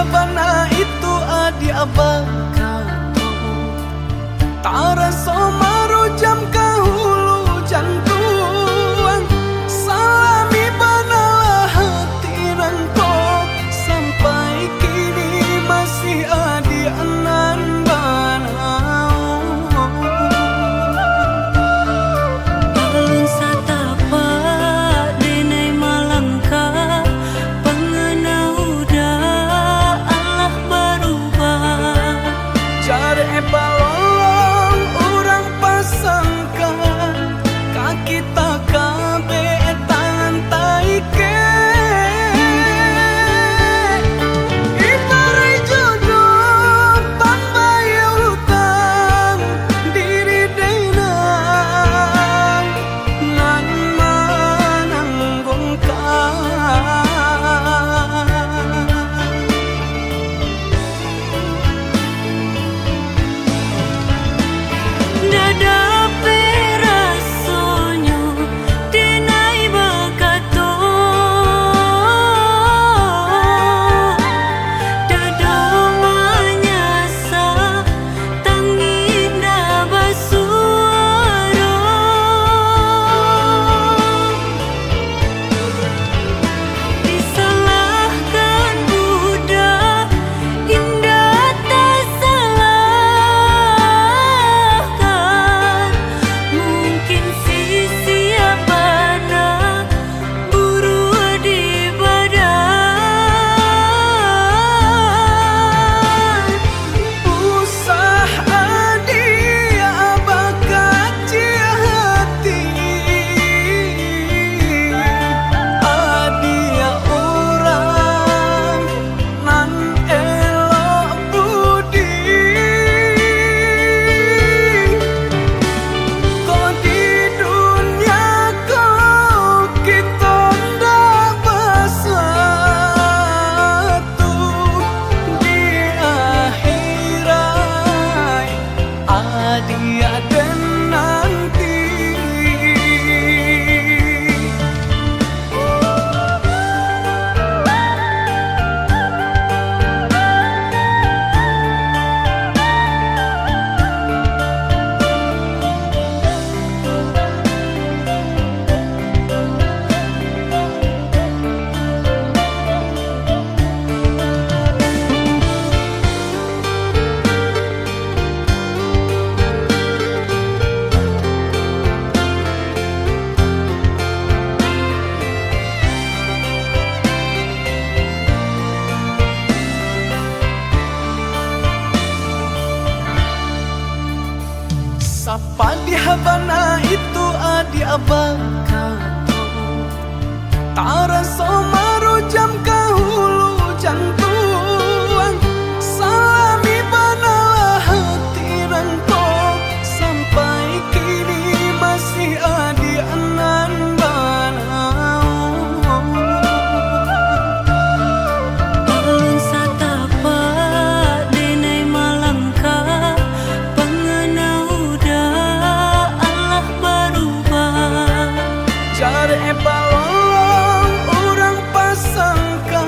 habana itu adi abang tara somaro jam kahulu jantuang salami banalah hati nangko sampai kini masih adi anan banau Alun satapa denai malangka pengenauda Allah berubah cari balong orang pasangkan kaki tak kabe tangan taike ibarai jodoh pambayar hutang diri denang nan mananggungkan Dada perasonyo denai bakato Dada manyasa tanginda basuaro Disalahkan budak indah tak salahkan Mungkin sisi apana buru di badan usah adia bakaci hati adia orang nan elok budi kau di dunia kau kita ndak bersatu di akhirat adia dan nanti Sapa di habana itu adi abang tara somaro jam kahulu jantuang salami banalah hati nangko sampai kini masih adi anan banau Alun satapa denai malangka pengenauda Allah berubah cari balong orang pasangkan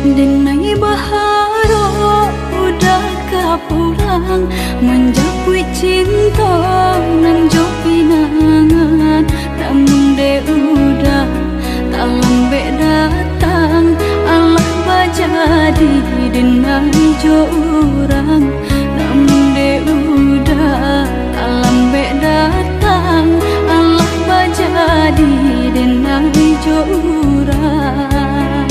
Denai baharo udah kapulang menjapui cinta nan jo pinangan, namun de udah tak lambe datang Allah bajadi denai jo urang, namun de udah tak lambe datang Allah bajadi denai jo urang.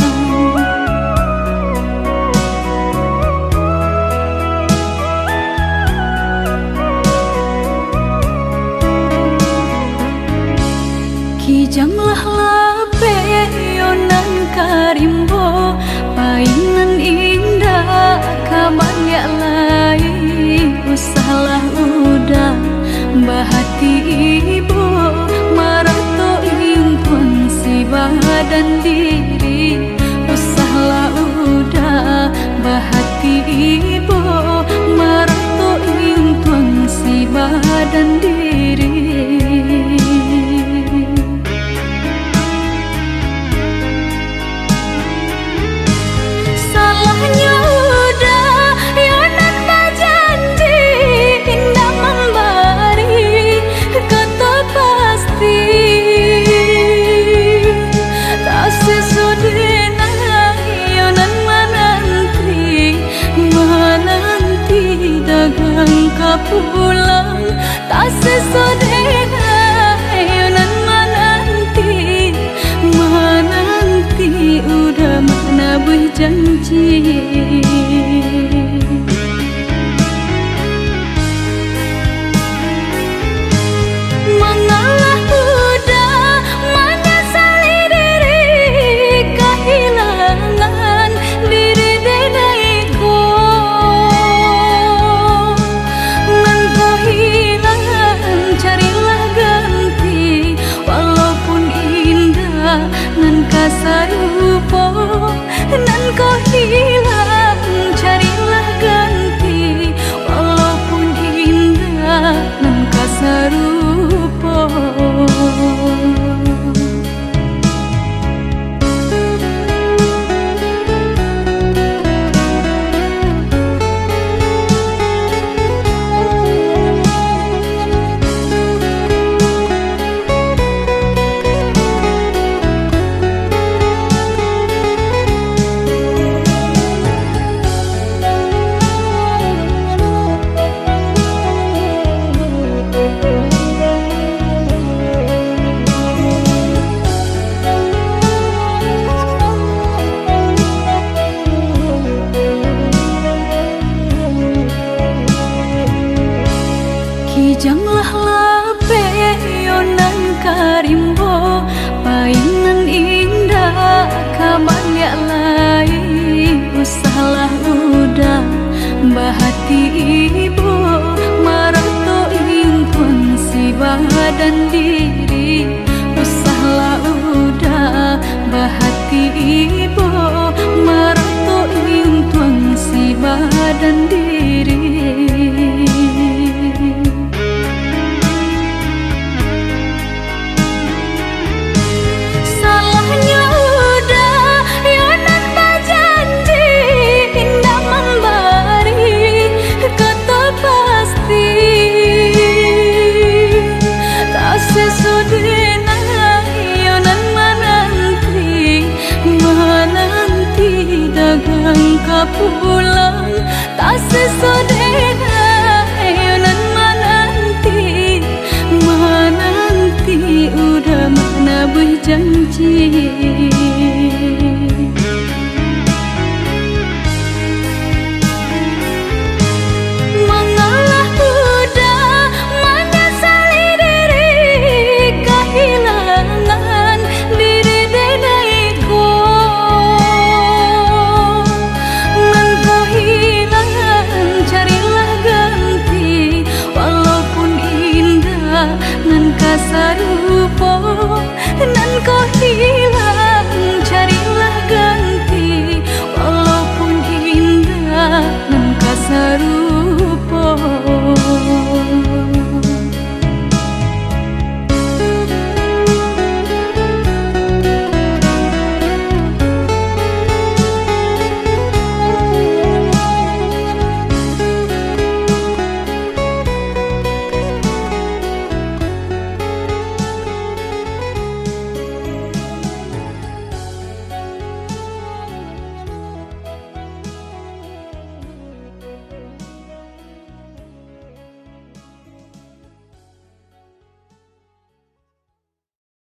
Kijanglah lape yonan karimbo, painan indah kabaya lai, usahlah udah bahati ibu marato impun si badan diri, usahlah udah bahati ibu marato impun si badan diri. Pulang tak sesodena yonan menanti udah mana berjanji. Mengalah udah menyesali diri kehilangan diri denaiku. Carilah ganti walaupun indah nan kasarupo nan kau hilang, carilah ganti walaupun indah nan kasarupo. Kijanglah lape yonan karimbo, painan indah kabaya lai, usahlah udah bahati ibu marato impun si badan diri, usahlah udah bahati ibu marato impun si badan diri. Pulang tak sesodena yonan menanti udah mana berjanji.